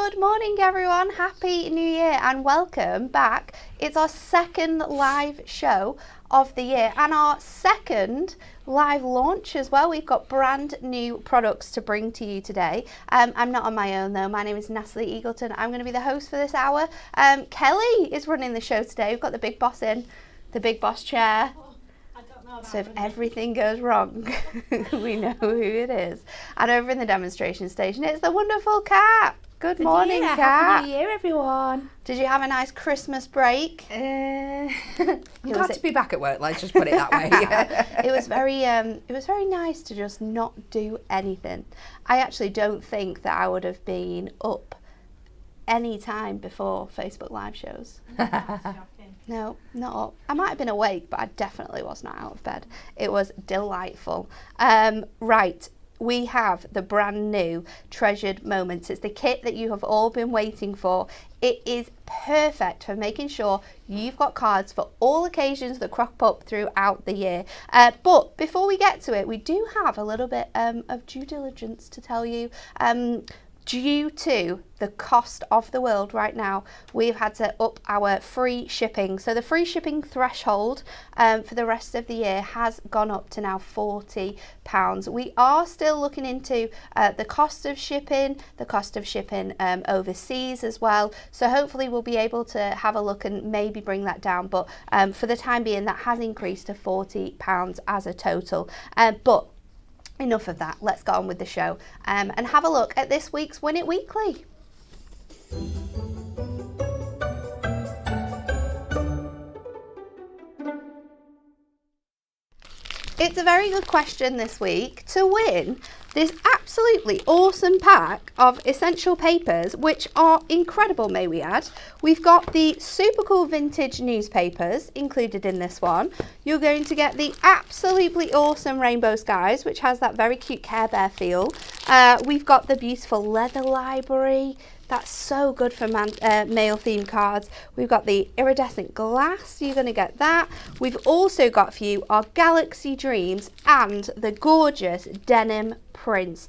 Good morning everyone, happy new year and welcome back. It's our second live show of the year and our second live launch as well. We've got brand new products to bring to you today. I'm not on my own though. My name is Natalie Eagleton. I'm going to be the host for this hour. Kelly is running the show today. We've got the big boss in, the big boss chair. So if everything goes wrong, we know who it is. And over in the demonstration station, it's the wonderful Kat. Good morning, Kat. Happy New Year, everyone. Did you have a nice Christmas break? I'm glad to be back at work. Let's just put it that way. It was very nice to just not do anything. I actually don't think that I would have been up any time before Facebook Live shows. No, not up. I might have been awake, but I definitely was not out of bed. It was delightful. Right, we have the brand new Treasured Moments. It's the kit that you have all been waiting for. It is perfect for making sure you've got cards for all occasions that crop up throughout the year. But before we get to it, we do have a little bit of due diligence to tell you. Due to the cost of the world right now, we've had to up our free shipping. So the free shipping threshold for the rest of the year has gone up to now £40. We are still looking into the cost of shipping overseas as well. So hopefully we'll be able to have a look and maybe bring that down. But for the time being, that has increased to £40 as a total. But enough of that, let's get on with the show and have a look at this week's Win It Weekly. It's a very good question this week to win this absolutely awesome pack of essential papers, which are incredible, may we add. We've got the super cool vintage newspapers included in this one. You're going to get the absolutely awesome Rainbow Skies, which has that very cute Care Bear feel. We've got the beautiful leather library. That's so good for male themed cards. We've got the iridescent glass, you're going to get that. We've also got for you our Galaxy Dreams and the gorgeous denim prints.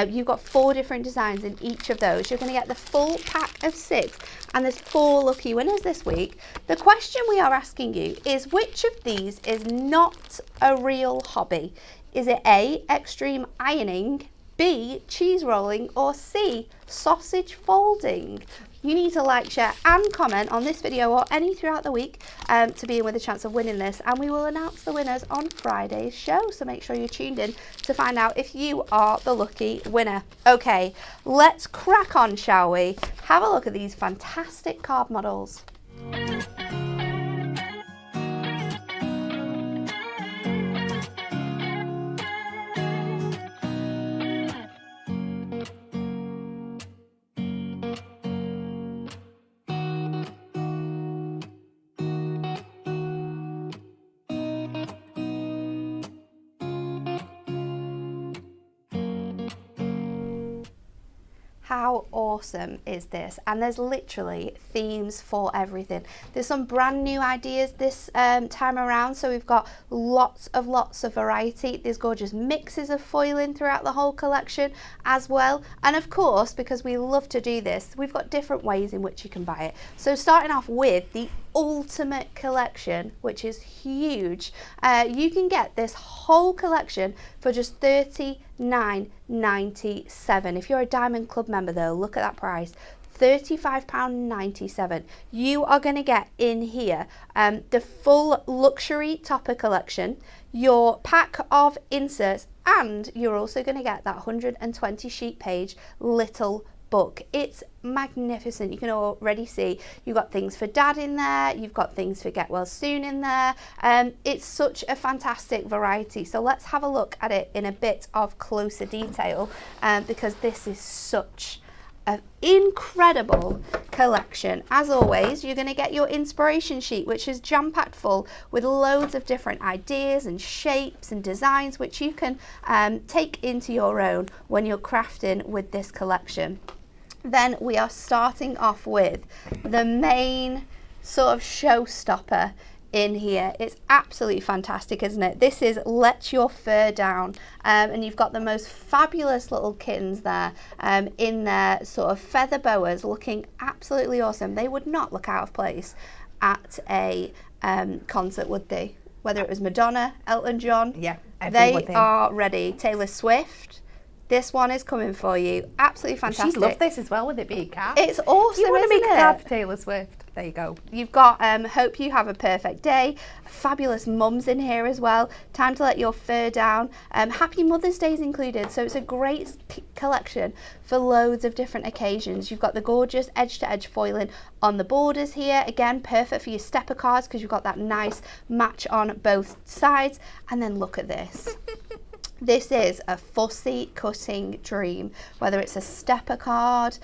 You've got 4 different designs in each of those. You're going to get the full pack of 6 and there's 4 lucky winners this week. The question we are asking you is, which of these is not a real hobby? Is it A, extreme ironing, B, cheese rolling, or C, sausage folding? You need to like, share and comment on this video or any throughout the week to be in with a chance of winning this, and we will announce the winners on Friday's show, so make sure you're tuned in to find out if you are the lucky winner. Okay, let's crack on, shall we? Have a look at these fantastic card models. How awesome is this? And there's literally themes for everything. There's some brand new ideas this time around, so we've got lots of variety. There's gorgeous mixes of foiling throughout the whole collection as well. And of course, because we love to do this, we've got different ways in which you can buy it. So starting off with the Ultimate Collection, which is huge. You can get this whole collection for just $39.97. If you're a Diamond Club member though, look at that price, £35.97. You are going to get in here the full luxury topper collection, your pack of inserts, and you're also going to get that 120 sheet page little book. It's magnificent. You can already see you've got things for dad in there, you've got things for get well soon in there. It's such a fantastic variety, so let's have a look at it in a bit of closer detail because this is such an incredible collection. As always, you're going to get your inspiration sheet, which is jam-packed full with loads of different ideas and shapes and designs which you can take into your own when you're crafting with this collection. Then we are starting off with the main sort of showstopper in here. It's absolutely fantastic, isn't it? This is Let Your Fur Down, and you've got the most fabulous little kittens there in their sort of feather boas, looking absolutely awesome. They would not look out of place at a concert, would they? Whether it was Madonna, Elton John, Yeah, they are ready. Taylor Swift, this one is coming for you. Absolutely fantastic. She'd love this as well, with it being cat. It's awesome, You want to isn't make a it? card for Taylor Swift? There you go. You've got Hope You Have a Perfect Day, fabulous mums in here as well, Time to Let Your Fur Down, Happy Mother's Day is included, so it's a great collection for loads of different occasions. You've got the gorgeous edge-to-edge foiling on the borders here, again perfect for your stepper cards because you've got that nice match on both sides. And then look at this. This is a fussy cutting dream, whether it's a stepper card,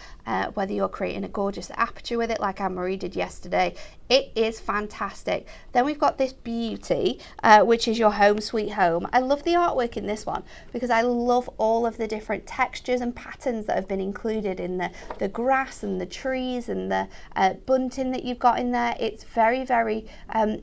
whether you're creating a gorgeous aperture with it like Anne-Marie did yesterday. It is fantastic. Then we've got this beauty, which is your Home Sweet Home. I love the artwork in this one because I love all of the different textures and patterns that have been included in the grass and the trees and the bunting that you've got in there. It's very, very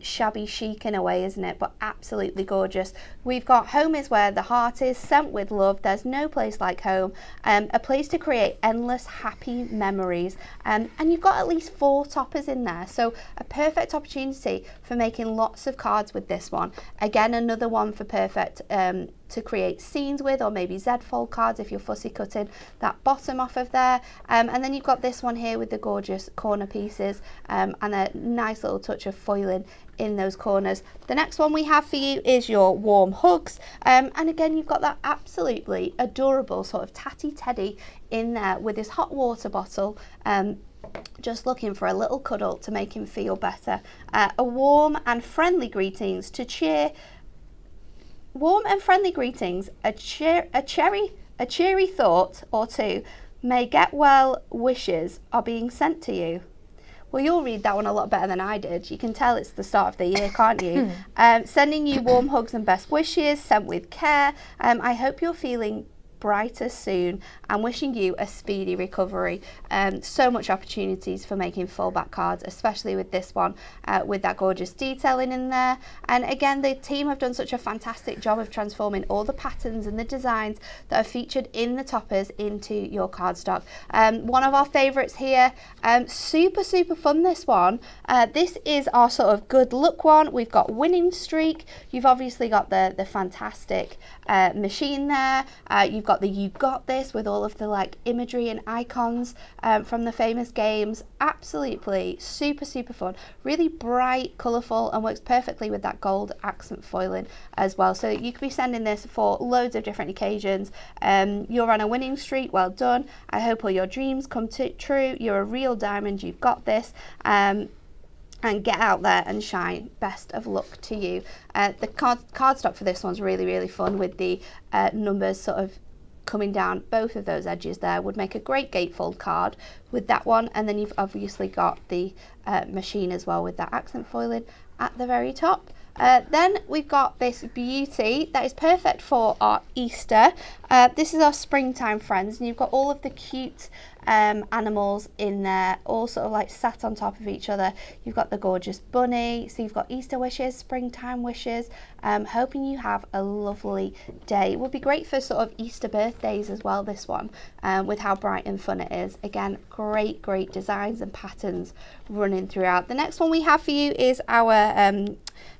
shabby chic in a way, isn't it? But absolutely gorgeous. We've got Home is Where the Heart Is, Sent with Love, There's No Place Like Home, a place to create endless happy memories. And you've got at least 4 toppers in there. So a perfect opportunity for making lots of cards with this one. Again, another one for perfect to create scenes with, or maybe Z-fold cards if you're fussy cutting that bottom off of there. And then you've got this one here with the gorgeous corner pieces and a nice little touch of foiling in those corners. The next one we have for you is your Warm Hugs, and again you've got that absolutely adorable sort of tatty teddy in there with his hot water bottle, just looking for a little cuddle to make him feel better. A warm and friendly greetings to cheer. Warm and friendly greetings, a cheery thought or two, may get well wishes are being sent to you. Well, you'll read that one a lot better than I did. You can tell it's the start of the year, can't you? Sending you warm hugs and best wishes, sent with care. I hope you're feeling brighter soon and wishing you a speedy recovery. So much opportunities for making full back cards, especially with this one with that gorgeous detailing in there. And again, the team have done such a fantastic job of transforming all the patterns and the designs that are featured in the toppers into your cardstock. One of our favorites here, super fun, this one. This is our sort of good luck one. We've got Winning Streak. You've obviously got the fantastic machine there. You've got the You Got This with all of the like imagery and icons from the famous games. Absolutely super fun, really bright, colourful, and works perfectly with that gold accent foiling as well. So you could be sending this for loads of different occasions. You're on a winning streak, well done. I hope all your dreams come true. You're a real diamond, you've got this. And get out there and shine. Best of luck to you. The cardstock for this one's really fun with the numbers sort of coming down both of those edges there. Would make a great gatefold card with that one. And then you've obviously got the machine as well with that accent foiling at the very top. Then we've got this beauty that is perfect for our Easter. This is our springtime friends, and you've got all of the cute animals in there, all sort of like sat on top of each other. You've got the gorgeous bunny, so you've got Easter wishes, springtime wishes. Hoping you have a lovely day. It would be great for sort of Easter birthdays as well, this one, with how bright and fun it is. Again, great designs and patterns running throughout. The next one we have for you is our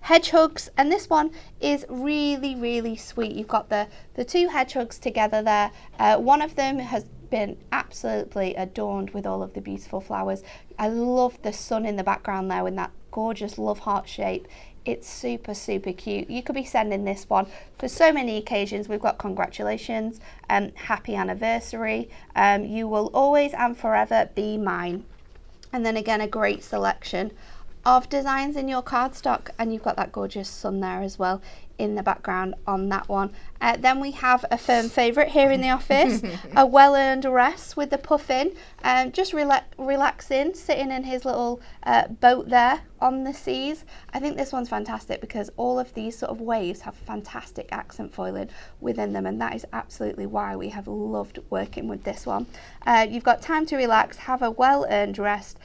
hedgehogs, and this one is really sweet. You've got the 2 hedgehogs together there. One of them has been absolutely adorned with all of the beautiful flowers. I love the sun in the background there in that gorgeous love heart shape. It's super cute. You could be sending this one for so many occasions. We've got congratulations, happy anniversary, you will always and forever be mine. And then again, a great selection of designs in your cardstock, and you've got that gorgeous sun there as well in the background on that one. Then we have a firm favourite here in the office, a well-earned rest with the puffin, just relaxing, sitting in his little boat there on the seas. I think this one's fantastic because all of these sort of waves have fantastic accent foiling within them, and that is absolutely why we have loved working with this one. You've got time to relax, have a well-earned rest,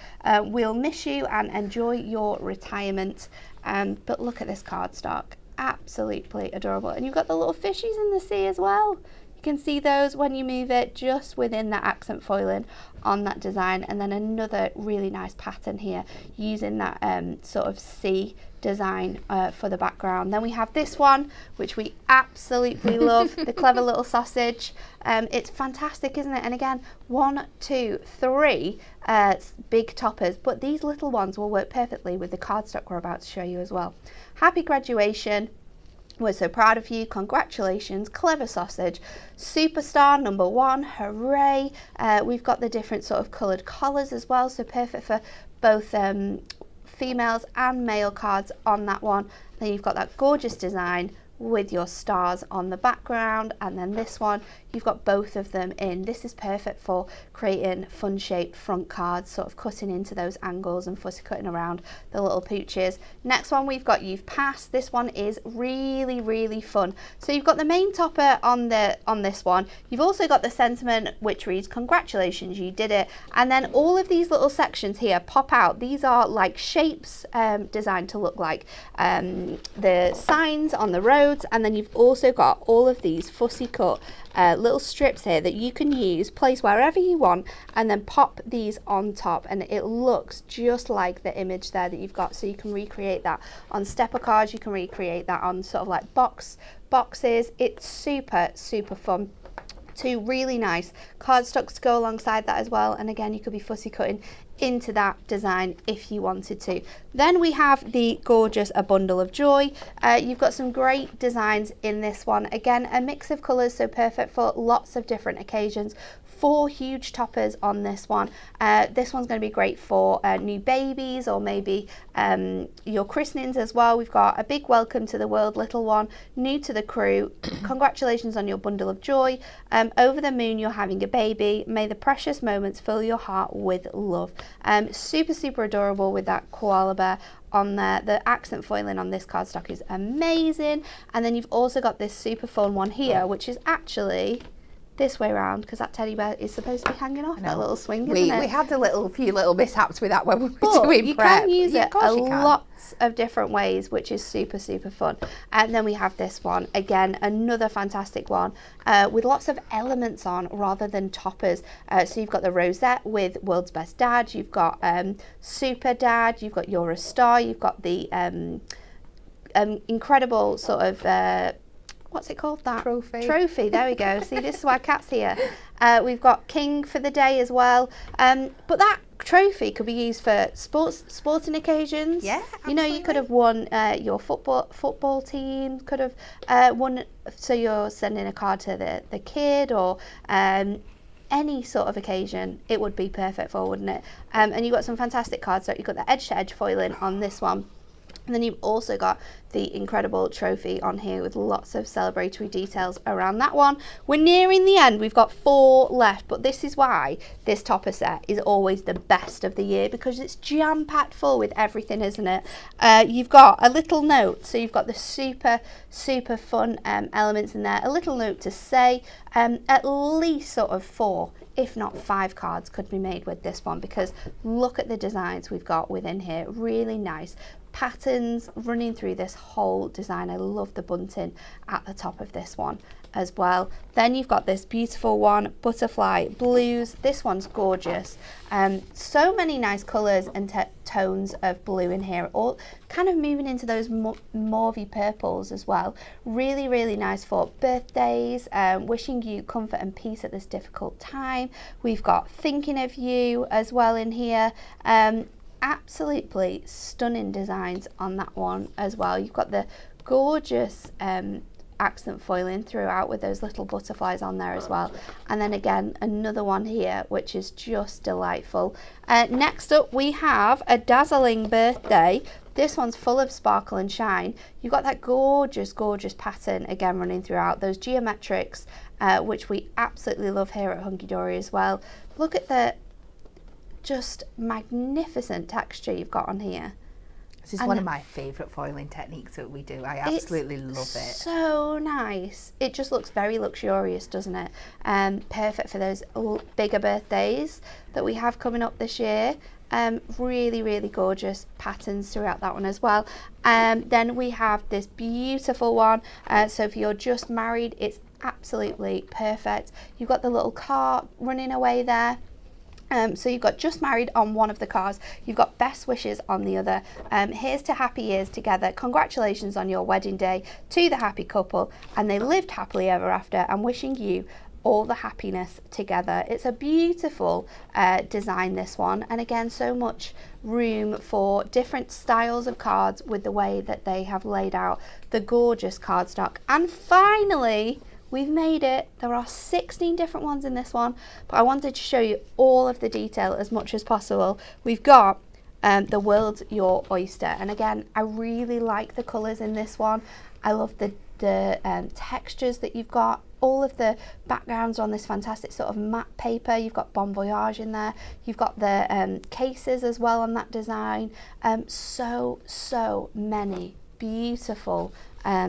we'll miss you and enjoy your retirement. But look at this cardstock, absolutely adorable. And you've got the little fishies in the sea as well. You can see those when you move it just within that accent foiling on that design. And then another really nice pattern here using that sort of sea design for the background. Then we have this one, which we absolutely love, the clever little sausage. It's fantastic, isn't it? And again, 1, 2, 3 big toppers, but these little ones will work perfectly with the cardstock we're about to show you as well. Happy graduation. We're so proud of you. Congratulations, clever sausage. Superstar number 1, hooray. We've got the different sort of coloured collars as well, so perfect for both females and male cards on that one. Then you've got that gorgeous design with your stars on the background, and then this one you've got both of them in. This is perfect for creating fun shaped front cards, sort of cutting into those angles and fussy cutting around the little pooches. Next one we've got You've Passed. This one is really fun. So you've got the main topper on this one. You've also got the sentiment which reads congratulations, you did it, and then all of these little sections here pop out. These are like shapes designed to look like the signs on the roads, and then you've also got all of these fussy cut little strips here that you can use, place wherever you want, and then pop these on top, and it looks just like the image there that you've got. So you can recreate that on stepper cards, you can recreate that on sort of like boxes. It's super fun. 2 really nice cardstocks to go alongside that as well, and again you could be fussy cutting into that design if you wanted to. Then we have the gorgeous A Bundle of Joy. You've got some great designs in this one. Again, a mix of colours, so perfect for lots of different occasions. 4 huge toppers on this one. This one's going to be great for new babies, or maybe your christenings as well. We've got a big welcome to the world, little one, new to the crew. Congratulations on your bundle of joy. Over the moon, you're having a baby. May the precious moments fill your heart with love. Super adorable with that koala bear on there. The accent foiling on this cardstock is amazing. And then you've also got this super fun one here, which is actually this way around, because that teddy bear is supposed to be hanging off that little swing, isn't it? We had a few little mishaps with that when we were but doing you prep. can use it lots of different ways, which is super fun. And then we have this one, again, another fantastic one with lots of elements on rather than toppers. So you've got the rosette with World's Best Dad, you've got Super Dad, you've got You're a Star, you've got the incredible sort of what's it called? That trophy. There we go. See, this is why Kat's here. We've got King for the day as well. But that trophy could be used for sporting occasions. Yeah, absolutely. You know, you could have won your football team. Could have won. So you're sending a card to the kid, or any sort of occasion, it would be perfect for, wouldn't it? And you've got some fantastic cards. So you've got the edge to edge foiling on this one. And then you've also got the incredible trophy on here with lots of celebratory details around that one. We're nearing the end. We've got 4 left, but this is why this topper set is always the best of the year, because it's jam-packed full with everything, isn't it? You've got a little note, so you've got the super fun elements in there. A little note to say at least sort of 4, if not 5 cards could be made with this one, because look at the designs we've got within here. Really nice patterns running through this whole design. I love the bunting at the top of this one as well. Then you've got this beautiful one, Butterfly Blues. This one's gorgeous. So many nice colours and tones of blue in here, all kind of moving into those mauvey purples as well. Really nice for birthdays, wishing you comfort and peace at this difficult time. We've got Thinking of You as well in here. Absolutely stunning designs on that one as well. You've got the gorgeous accent foiling throughout with those little butterflies on there as well. And then again, another one here, which is just delightful. Next up, we have a Dazzling Birthday. This one's full of sparkle and shine. You've got that gorgeous, gorgeous pattern again running throughout. Those geometrics, which we absolutely love here at Hunky Dory as well. Look at the just magnificent texture you've got on here. This is one of my favourite foiling techniques that we do. I absolutely love it. So nice. It just looks very luxurious, doesn't it? Perfect for those bigger birthdays that we have coming up this year. Really, really gorgeous patterns throughout that one as well. Then we have this beautiful one. So if you're just married, it's absolutely perfect. You've got the little car running away there. So you've got just married on one of the cars, you've got best wishes on the other. Here's to happy years together. Congratulations on your wedding day to the happy couple, and they lived happily ever after, and wishing you all the happiness together. It's a beautiful design, this one, and again, so much room for different styles of cards with the way that they have laid out the gorgeous cardstock. And finally, we've made it. There are 16 different ones in this one, but I wanted to show you all of the detail as much as possible. We've got the world's your oyster, and again, I really like the colours in this one. I love the textures that you've got. All of the backgrounds on this fantastic sort of matte paper. You've got Bon Voyage in there. You've got the cases as well on that design. So many beautiful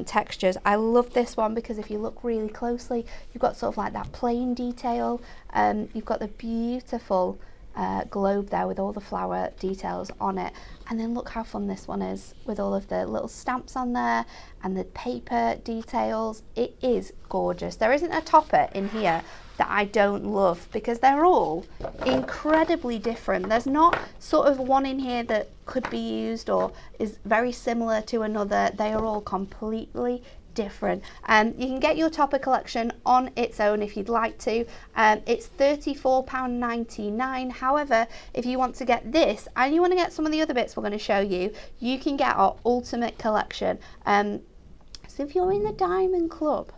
textures. I love this one because if you look really closely, you've got sort of like that plain detail. You've got the beautiful globe there with all the flower details on it, and then look how fun this one is with all of the little stamps on there and the paper details. It is gorgeous. There isn't a topper in here that I don't love because they're all incredibly different. There's not sort of one in here that could be used or is very similar to another. They are all completely different. You can get your topper collection on its own if you'd like to. It's £34.99. However, if you want to get this and you want to get some of the other bits we're going to show you, you can get our ultimate collection. So if you're in the Diamond Club,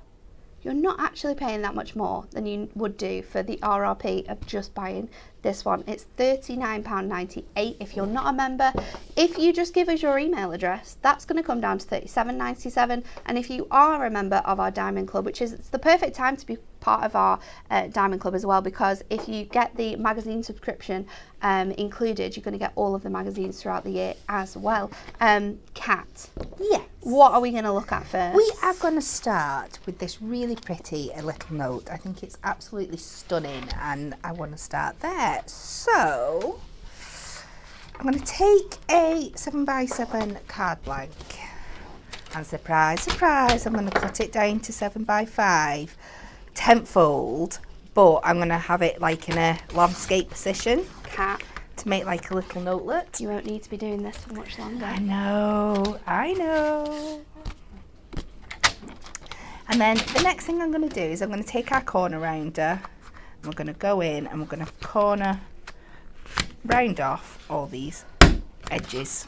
you're not actually paying that much more than you would do for the RRP of just buying this one. It's £39.98 if you're not a member. If you just give us your email address, that's going to come down to £37.97. And if you are a member of our Diamond Club, which is it's the perfect time to be part of our Diamond Club as well, because if you get the magazine subscription included, you're going to get all of the magazines throughout the year as well. Kat, Yes. what are we going to look at first? We are going to start with this really pretty little note. I think it's absolutely stunning, and I want to start there. So I'm going to take a 7x7 card blank, and surprise, surprise, I'm going to cut it down to 7x5 tenfold, but I'm going to have it like in a landscape position. Kat, to make like a little notelet. you won't need to be doing this for much longer. I know. And then the next thing I'm going to do is I'm going to take our corner rounder, and we're going to go in and we're going to corner round off all these edges.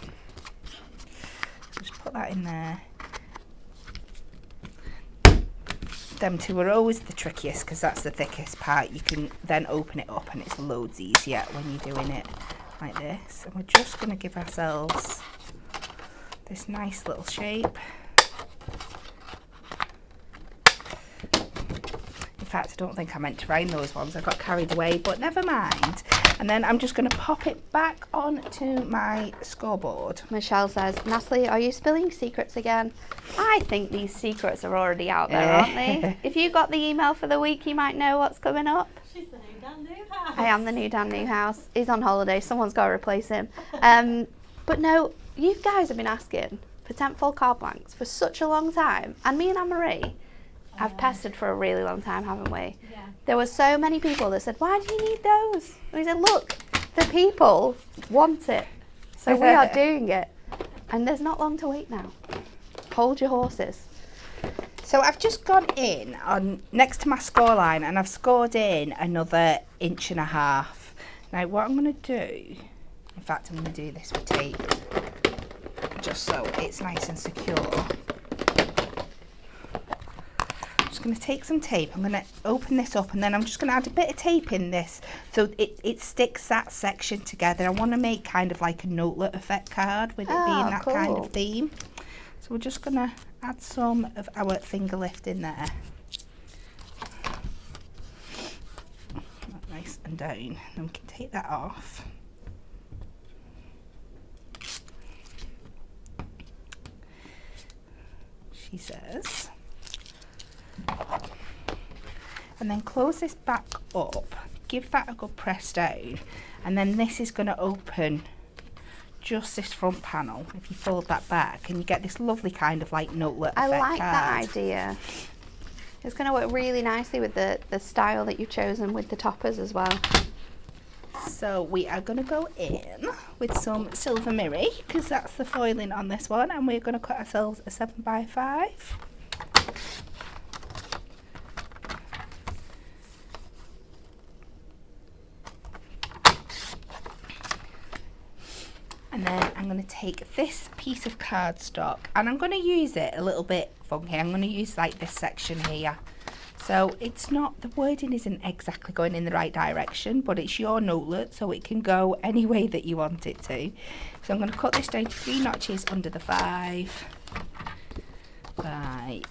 So just put that in there. Them two are always the trickiest because that's the thickest part. You can then open it up and it's loads easier when you're doing it like this. And we're just going to give ourselves this nice little shape. In fact, I don't think I meant to round those ones. I got carried away, but never mind. And then I'm just going to pop it back onto my scoreboard. Michelle says, Natalie, are you spilling secrets again? I think these secrets are already out there, aren't they? If you got the email for the week, you might know what's coming up. She's the new Dan Newhouse. I am the new Dan Newhouse. He's on holiday. Someone's got to replace him. But no, you guys have been asking for tentfold card blanks for such a long time. And me and Anne-Marie have pestered for a really long time, haven't we? Yeah. There were so many people that said, why do you need those? And we said, look, the people want it. So we are doing it. And there's not long to wait now. Hold your horses. So I've just gone in on next to my score line and I've scored in another 1.5 inches. Now what I'm going to do, in fact I'm going to do this with tape, just so it's nice and secure. going to take some tape. I'm going to open this up, and then I'm just going to add a bit of tape in this so it sticks that section together. I want to make kind of like a notelet effect card with it being that kind of theme. So we're just going to add some of our finger lift in there. Nice and down. Then we can take that off. She says. And then close this back up, give that a good press down, and then this is going to open just this front panel if you fold that back, and you get this lovely kind of like notelet effect. I like that idea. It's going to work really nicely with the style that you've chosen with the toppers as well. So we are going to go in with some Silver Miri, because that's the foiling on this one, and we're going to cut ourselves a 7x5. And then I'm going to take this piece of cardstock, and I'm going to use it a little bit funky. I'm going to use like this section here. So it's not, the wording isn't exactly going in the right direction, but it's your notelet, so it can go any way that you want it to. So I'm going to cut this down to 3 notches under the 5, by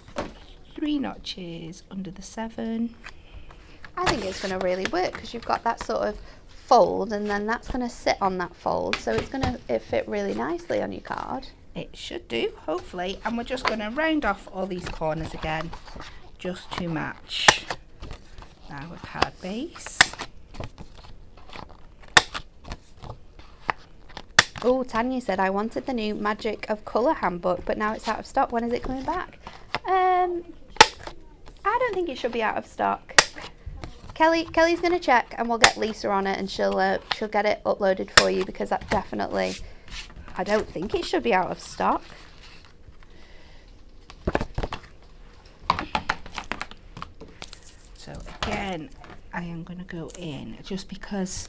3 notches under the 7. I think it's going to really work because you've got that sort of fold, and then that's going to sit on that fold, so it's going to fit really nicely on your card. It should do, hopefully. And we're just going to round off all these corners again, just to match our card base. Oh, Tanya said, I wanted the new Magic of Colour handbook, but now it's out of stock. When is it coming back? I don't think it should be out of stock. Kelly's going to check, and we'll get Lisa on it, and she'll get it uploaded for you, because that definitely, I don't think it should be out of stock. So again, I am going to go in just because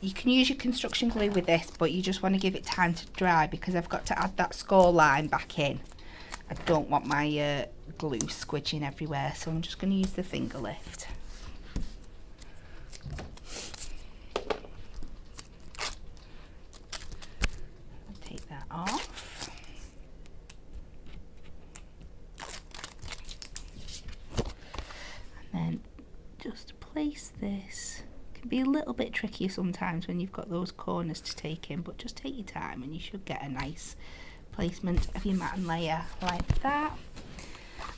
you can use your construction glue with this, but you just want to give it time to dry, because I've got to add that score line back in. I don't want my glue squidging everywhere, so I'm just going to use the finger lift. Take that off. And then just place this. It can be a little bit trickier sometimes when you've got those corners to take in, but just take your time and you should get a nice placement of your matte layer like that.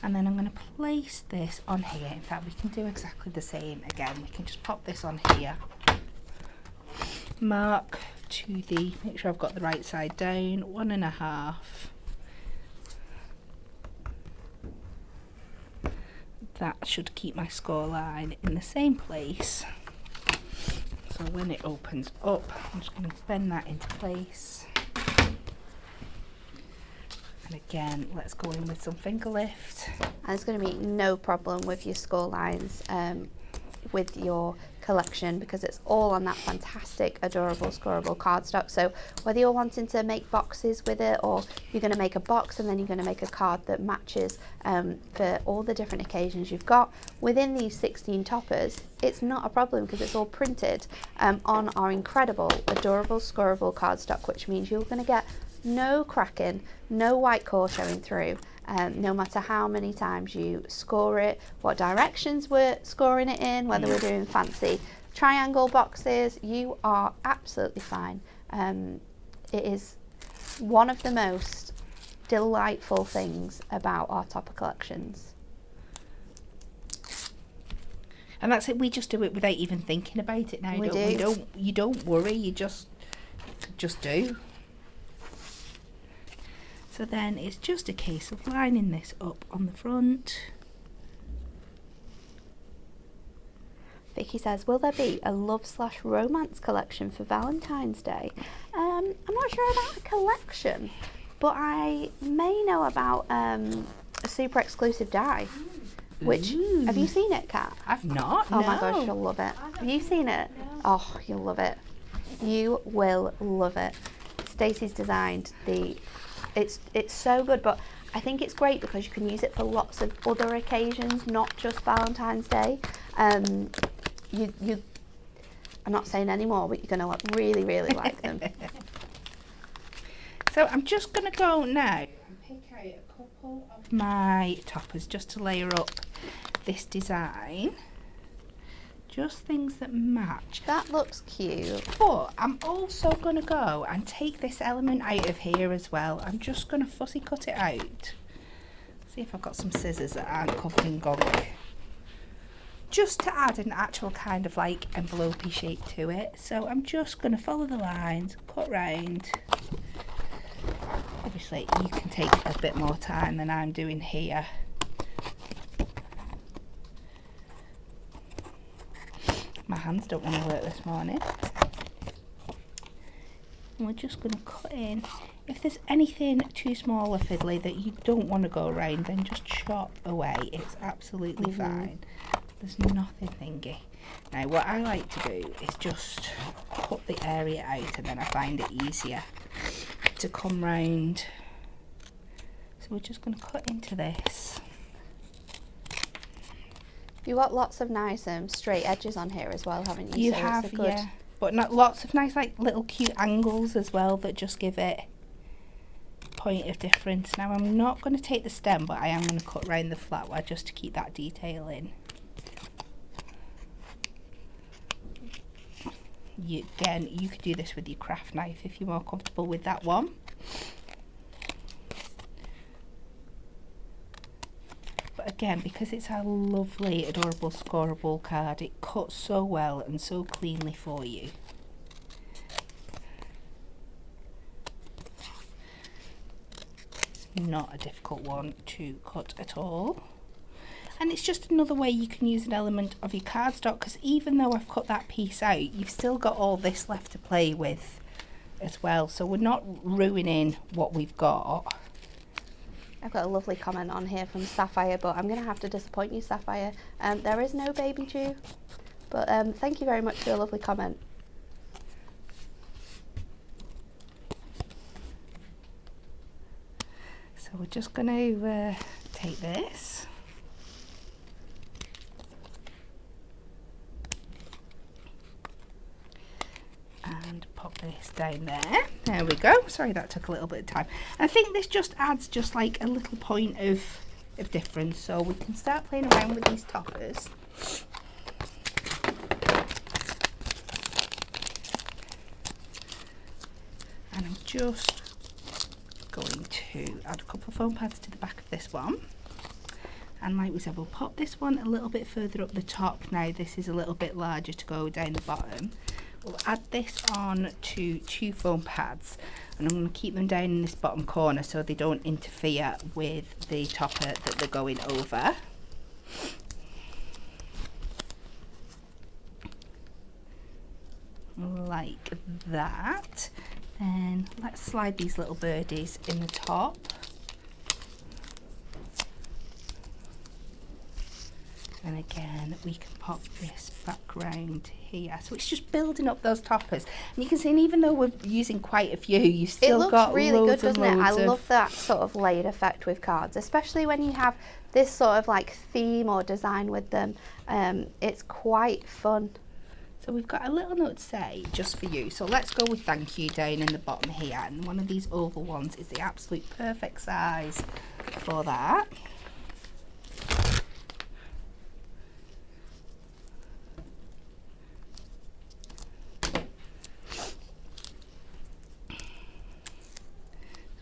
And then I'm going to place this on here. In fact, we can do exactly the same again. We can just pop this on here, mark to the, make sure I've got the right side down, 1.5. That should keep my score line in the same place. So when it opens up, I'm just going to bend that into place. And again, let's go in with some finger lift. And it's going to be no problem with your score lines with your collection, because it's all on that fantastic, adorable, scoreable cardstock. So whether you're wanting to make boxes with it, or you're going to make a box and then you're going to make a card that matches for all the different occasions you've got within these 16 toppers, it's not a problem, because it's all printed on our incredible, adorable, scoreable cardstock, which means you're going to get no cracking, no white core showing through, no matter how many times you score it, what directions we're scoring it in, whether we're doing fancy triangle boxes, you are absolutely fine. It is one of the most delightful things about our topper collections. And that's it, we just do it without even thinking about it now. You don't worry, you just do. So then it's just a case of lining this up on the front. Vicky says, will there be a love/romance collection for Valentine's Day? I'm not sure about a collection, but I may know about a super exclusive die. Which, have you seen it, Kat? I've not, Oh no. my gosh, you'll love it. Have you seen it? No. Oh, you'll love it. You will love it. Stacey's designed the, it's so good, but I think it's great because you can use it for lots of other occasions, not just Valentine's Day. I'm not saying any more, but you're going to really, really like them. So I'm just going to go now and pick out a couple of my toppers just to layer up this design. Just things that match. That looks cute. But I'm also going to go and take this element out of here as well. I'm just going to fussy cut it out. See if I've got some scissors that aren't covered in gunk. Just to add an actual kind of like envelopey shape to it. So I'm just going to follow the lines, cut round. Obviously you can take a bit more time than I'm doing here. My hands don't want to work this morning. And we're just going to cut in. If there's anything too small or fiddly that you don't want to go around, then just chop away. It's absolutely fine. There's nothing thingy. Now what I like to do is just cut the area out, and then I find it easier to come round. So we're just going to cut into this. You've got lots of nice straight edges on here as well, haven't you? You So have, it's a good... yeah. But not lots of nice, like little cute angles as well that just give it a point of difference. Now I'm not going to take the stem, but I am going to cut round the flower just to keep that detail in. Again, you could do this with your craft knife if you're more comfortable with that one. But again, because it's a lovely, adorable scoreable card, it cuts so well and so cleanly for you. It's not a difficult one to cut at all. And it's just another way you can use an element of your cardstock, because even though I've cut that piece out, you've still got all this left to play with as well. So we're not ruining what we've got. I've got a lovely comment on here from Sapphire, but I'm going to have to disappoint you, Sapphire. There is no baby due, but thank you very much for your lovely comment. So we're just going to take this. And pop this down there. There we go. Sorry, that took a little bit of time. I think this just adds just like a little point of difference. So we can start playing around with these toppers. And I'm just going to add a couple of foam pads to the back of this one. And like we said, we'll pop this one a little bit further up the top. Now this is a little bit larger to go down the bottom. We'll add this on to 2 foam pads, and I'm going to keep them down in this bottom corner so they don't interfere with the topper that they're going over. Like that. Then let's slide these little birdies in the top. And again, we can pop this background here. So it's just building up those toppers. And you can see, and even though we're using quite a few, you've still got really good, loads doesn't it? I of... love that sort of layered effect with cards, especially when you have this sort of like theme or design with them. It's quite fun. So we've got a little note to say just for you. So let's go with thank you down in the bottom here. And one of these oval ones is the absolute perfect size for that.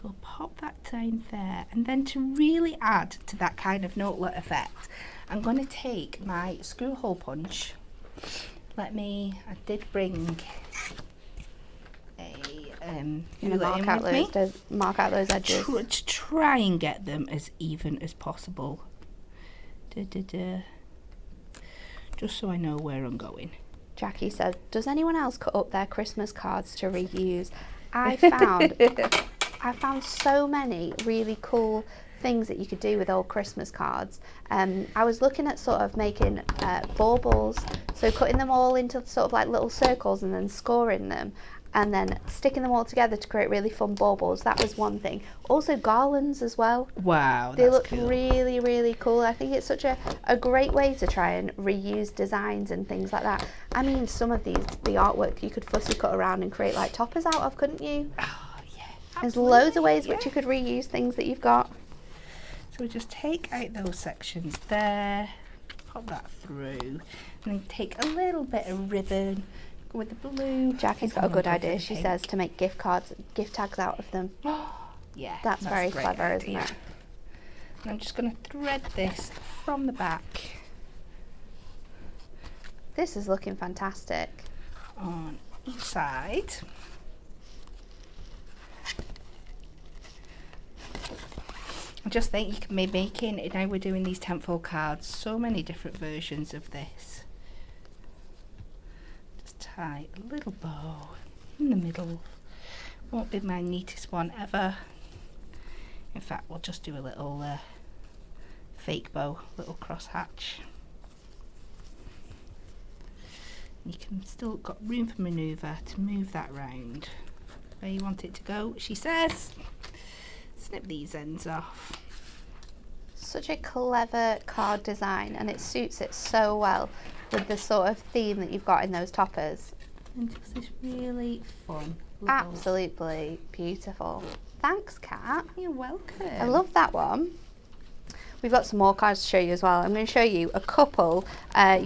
We'll pop that down there, and then to really add to that kind of notelet effect, I'm going to take my screw hole punch. I did bring a mark out those edges. To try and get them as even as possible. Just so I know where I'm going. Jackie said, does anyone else cut up their Christmas cards to reuse? I found so many really cool things that you could do with old Christmas cards. I was looking at sort of making baubles, so cutting them all into sort of like little circles and then scoring them. and then sticking them all together to create really fun baubles. That was one thing. Also garlands as well. Wow, They look cool. really, really cool. I think it's such a great way to try and reuse designs and things like that. I mean, some of the artwork you could fussy cut around and create like toppers out of, couldn't you? Oh, yeah. There's Absolutely, loads of ways which you could reuse things that you've got. So we just take out those sections there, pop that through, and then take a little bit of ribbon, go with the blue. Jackie's got a good idea, she says, to make gift tags out of them. Yeah, That's very a great clever, idea. isn't it? And I'm just going to thread this from the back This is looking fantastic. on each side. I just think you can be making, now we're doing these tenfold cards, so many different versions of this. Just tie a little bow in the middle. Won't be my neatest one ever. In fact, we'll just do a little fake bow, little cross hatch. You can still got room for manoeuvre to move that round where you want it to go, she says. Snip these ends off. Such a clever card design, and it suits it so well with the sort of theme that you've got in those toppers. And just this really fun little... Absolutely beautiful. Thanks, Kat. You're welcome. I love that one. We've got some more cards to show you as well. I'm going to show you a couple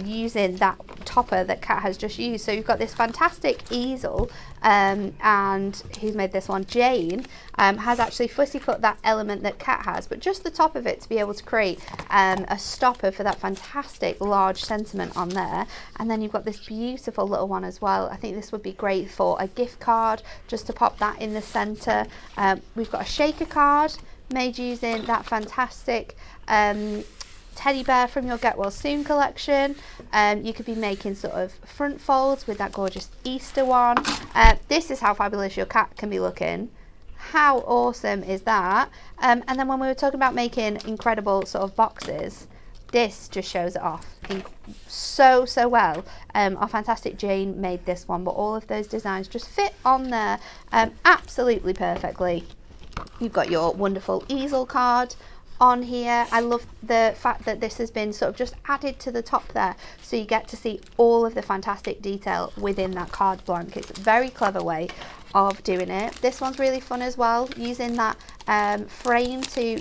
using that topper that Kat has just used. So you've got this fantastic easel, and who's made this one? Jane has actually fussy cut that element that Kat has, but just the top of it to be able to create a stopper for that fantastic large sentiment on there. And then you've got this beautiful little one as well. I think this would be great for a gift card, just to pop that in the centre. We've got a shaker card made using that fantastic teddy bear from your Get Well Soon collection. You could be making sort of front folds with that gorgeous Easter one. This is how fabulous your cat can be looking. How awesome is that? And then when we were talking about making incredible sort of boxes, this just shows it off so well. Our fantastic Jane made this one, but all of those designs just fit on there absolutely perfectly. You've got your wonderful easel card on here. I love the fact that this has been sort of just added to the top there, so you get to see all of the fantastic detail within that card blank. It's a very clever way of doing it. This one's really fun as well, using that frame to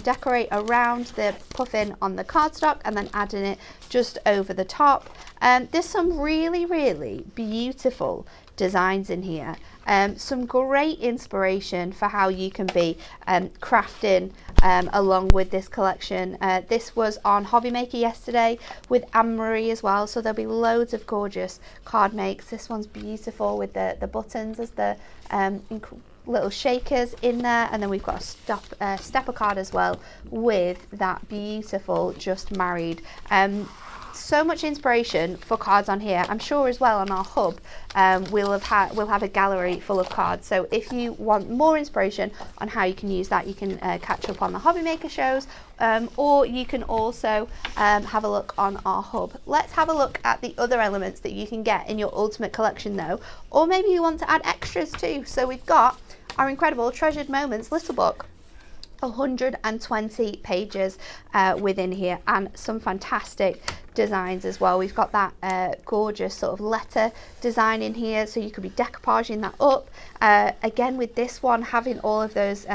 decorate around the puffin on the cardstock and then adding it just over the top. There's some really beautiful designs in here. Some great inspiration for how you can be crafting along with this collection. This was on Hobby Maker yesterday with Anne-Marie as well, so there'll be loads of gorgeous card makes. This one's beautiful with the buttons as the little shakers in there, and then we've got a stepper card as well with that beautiful Just Married. So much inspiration for cards on here. I'm sure as well on our hub we'll have a gallery full of cards, so if you want more inspiration on how you can use that, you can catch up on the Hobby Maker shows, or you can also have a look on our hub. Let's have a look at the other elements that you can get in your Ultimate Collection though, or maybe you want to add extras too. So we've got our incredible Treasured Moments little book, 120 pages within here, and some fantastic designs as well. We've got that gorgeous sort of letter design in here, so you could be decoupaging that up. Again, with this one having all of those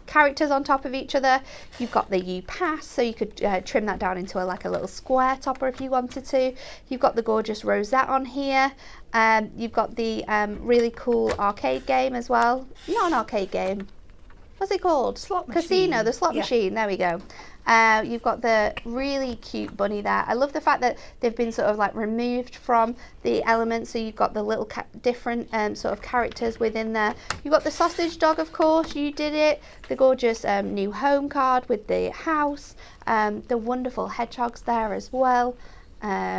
characters on top of each other. You've got the U pass, so you could trim that down into like a little square topper if you wanted to. You've got the gorgeous rosette on here. You've got the really cool arcade game as well. Not an arcade game. What's it called? Slot machine. Casino, the slot machine. There we go. You've got the really cute bunny there. I love the fact that they've been sort of like removed from the elements, so you've got the little different sort of characters within there. You've got the sausage dog, of course, you did it. The gorgeous new home card with the house. The wonderful hedgehogs there as well.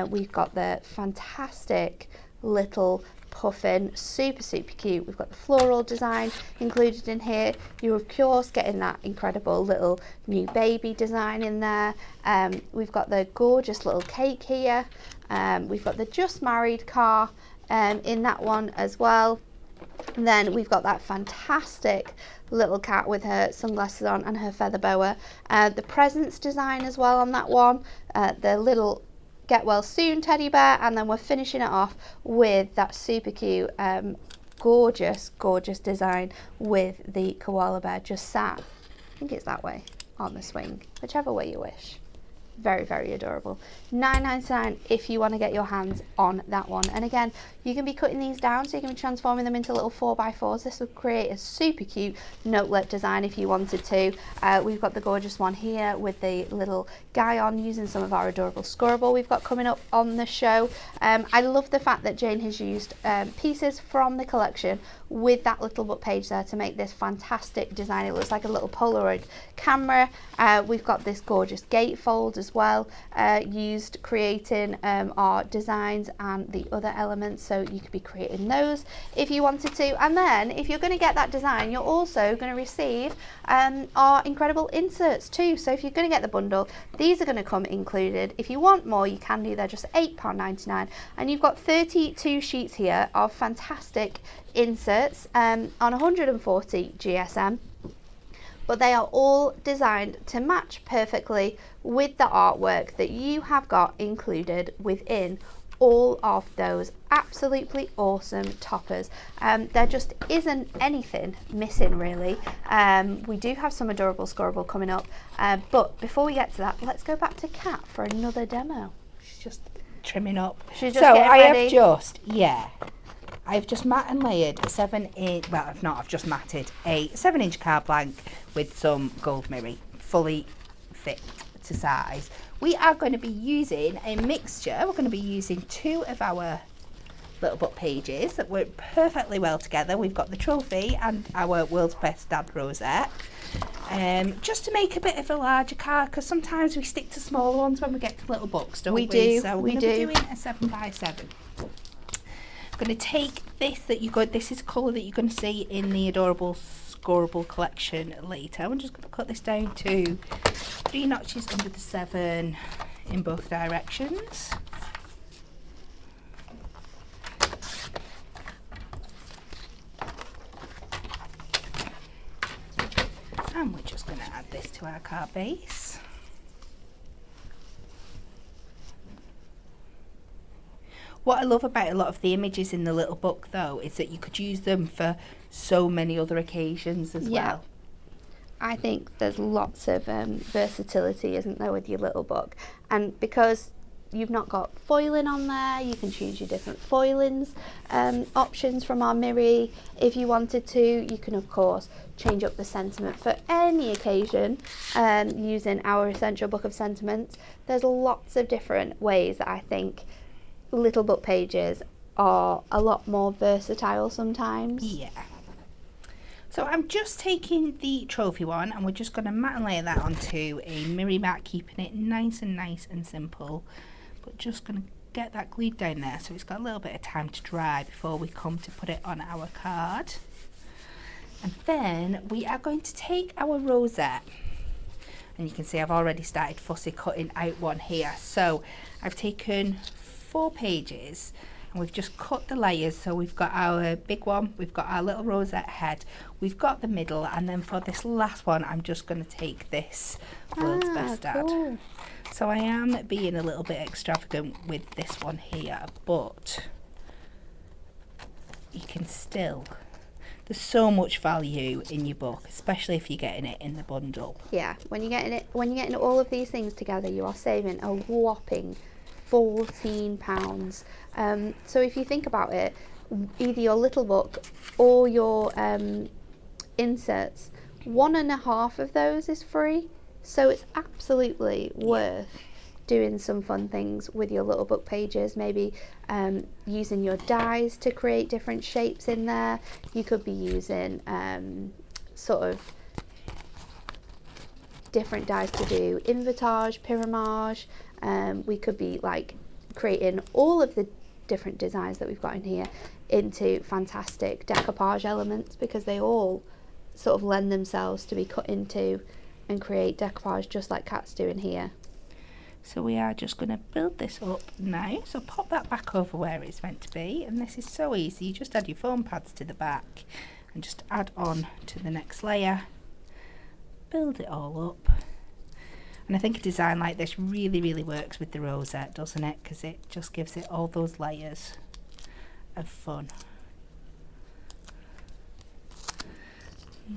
We've got the fantastic little puffin, super cute. We've got the floral design included in here. You're of course getting that incredible little new baby design in there. We've got the gorgeous little cake here. We've got the Just Married car in that one as well. And then we've got that fantastic little cat with her sunglasses on and her feather boa. The presents design as well on that one. The little get well soon teddy bear, and then we're finishing it off with that super cute, gorgeous design with the koala bear just sat, I think it's that way, on the swing, whichever way you wish. Very, very adorable. $9.99 if you want to get your hands on that one. And again, you can be cutting these down, so you can be transforming them into little 4x4s. This would create a super cute notelet design if you wanted to. We've got the gorgeous one here with the little guy on, using some of our adorable scorable we've got coming up on the show. I love the fact that Jane has used pieces from the collection with that little book page there to make this fantastic design. It looks like a little Polaroid camera. We've got this gorgeous gatefold as well, used creating our designs and the other elements, so you could be creating those if you wanted to. And then if you're going to get that design, you're also going to receive our incredible inserts too. So if you're going to get the bundle, these are going to come included. If you want more, you can do. They're just £8.99, and you've got 32 sheets here of fantastic inserts on 140 GSM, but they are all designed to match perfectly with the artwork that you have got included within all of those absolutely awesome toppers. There just isn't anything missing really. We do have some adorable scorable coming up, but before we get to that, let's go back to Kat for another demo. She's just trimming up. She's just getting ready. I've just mat and layered a 7-inch, well, I've just matted a 7-inch card blank with some gold mirror, fully fit to size. We are going to be using a mixture. We're going to be using 2 of our little book pages that work perfectly well together. We've got the trophy and our World's Best Dad Rosette. Just to make a bit of a larger card, because sometimes we stick to smaller ones when we get to little books, don't we? So we're going to be doing a 7x7. I'm going to take this this is a colour that you're going to see in the adorable scorable collection later. I'm just going to cut this down to 3 notches under the 7 in both directions. And we're just going to add this to our card base. What I love about a lot of the images in the little book though is that you could use them for so many other occasions as well. I think there's lots of versatility, isn't there, with your little book, and because you've not got foiling on there, you can choose your different foilings options from our Miri. If you wanted to, you can of course change up the sentiment for any occasion using our Essential Book of Sentiments. There's lots of different ways that I think little book pages are a lot more versatile sometimes. Yeah. So I'm just taking the trophy one and we're just going to mat and layer that onto a Miri mat, keeping it nice and simple, but just going to get that glued down there so it's got a little bit of time to dry before we come to put it on our card. And then we are going to take our rosette, and you can see I've already started fussy cutting out one here. So I've taken 4 pages and we've just cut the layers. So we've got our big one, we've got our little rosette head, we've got the middle, and then for this last one I'm just going to take this World's Best Dad. Cool. So I am being a little bit extravagant with this one here, but you can still, there's so much value in your book, especially if you're getting it in the bundle. Yeah, when you're getting all of these things together, you are saving a whopping £14. So if you think about it, either your little book or your inserts, 1.5 of those is free. So it's absolutely worth doing some fun things with your little book pages, maybe using your dies to create different shapes in there. You could be using sort of different dies to do invitage, pyramage. We could be like creating all of the different designs that we've got in here into fantastic decoupage elements, because they all sort of lend themselves to be cut into and create decoupage just like Kat's doing here. So we are just going to build this up now. So pop that back over where it's meant to be, and this is so easy. You just add your foam pads to the back and just add on to the next layer. Build it all up. And I think a design like this really works with the rosette, doesn't it? Because it just gives it all those layers of fun.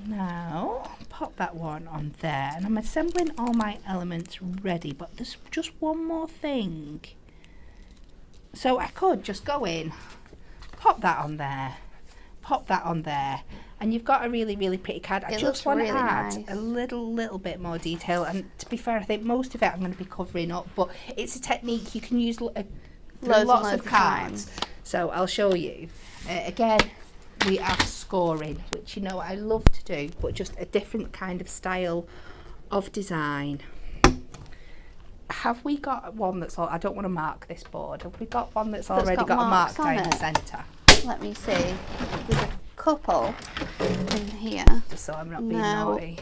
Now pop that one on there, and I'm assembling all my elements ready, but there's just one more thing. So I could just go in, pop that on there, pop that on there, and you've got a really pretty card. I just want to add a little bit more detail, and to be fair, I think most of it I'm going to be covering up, but it's a technique you can use lots of cards. So I'll show you. Again, we are scoring, which you know I love to do, but just a different kind of style of design. Have we got one that's all, I don't want to mark this board, have we got one that's already got a mark down the centre? Let me see. There's a couple in here. Just so I'm not being naughty.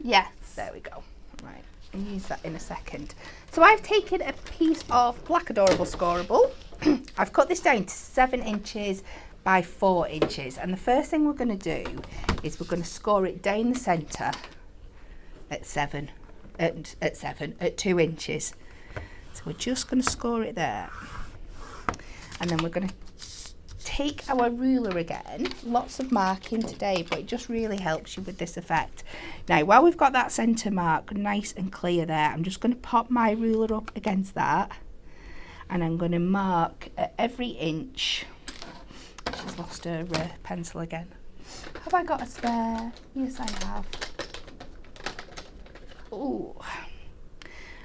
Yes. There we go. Right, I'll use that in a second. So I've taken a piece of Black Adorable Scoreable. I've cut this down to 7 inches by 4 inches, and the first thing we're going to do is we're going to score it down the centre at 2 inches. So we're just going to score it there, and then we're going to take our ruler again. Lots of marking today, but it just really helps you with this effect. Now, while we've got that centre mark nice and clear there, I'm just going to pop my ruler up against that, and I'm going to mark at every inch. She's lost her pencil again. Have I got a spare? Yes, I have. Ooh.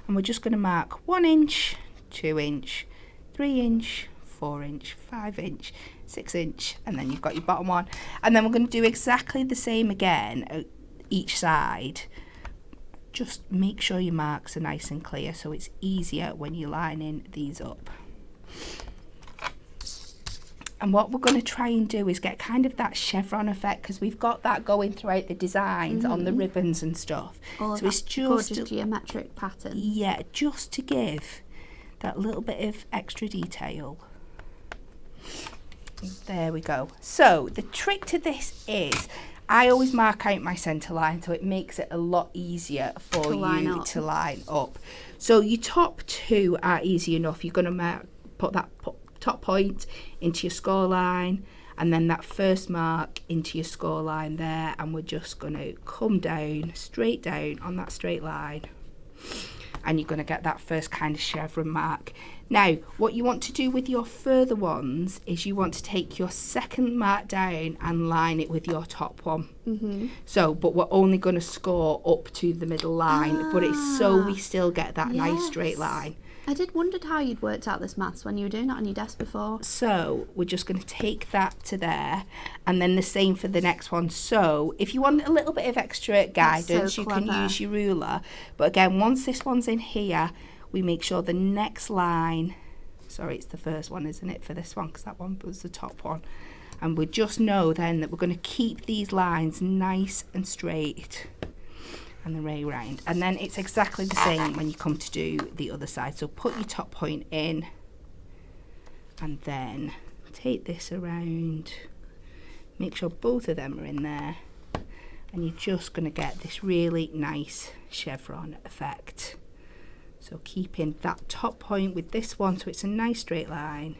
And we're just going to mark 1 inch, 2 inch, 3 inch, 4 inch, 5 inch, 6 inch, and then you've got your bottom one. And then we're going to do exactly the same again at each side. Just make sure your marks are nice and clear so it's easier when you're lining these up. And what we're going to try and do is get kind of that chevron effect, because we've got that going throughout the designs on the ribbons and stuff. All so it's just gorgeous geometric pattern. Yeah, just to give that little bit of extra detail. There we go. So the trick to this is I always mark out my centre line, so it makes it a lot easier for you to line up. So your top two are easy enough. You're going to put that top point into your score line, and then that first mark into your score line there, and we're just going to come down, straight down on that straight line, and you're going to get that first kind of chevron mark. Now, what you want to do with your further ones is you want to take your second mark down and line it with your top one. So, but we're only going to score up to the middle line, but it's so we still get that nice straight line. I did wonder how you'd worked out this maths when you were doing it on your desk before. So we're just going to take that to there, and then the same for the next one. So if you want a little bit of extra guidance, you can use your ruler. But again, once this one's in here, we make sure the next line, sorry, it's the first one, isn't it, for this one, because that one was the top one. And we just know then that we're going to keep these lines nice and straight and the way round. And then it's exactly the same when you come to do the other side. So put your top point in, and then take this around, make sure both of them are in there, and you're just going to get this really nice chevron effect. So keeping that top point with this one so it's a nice straight line,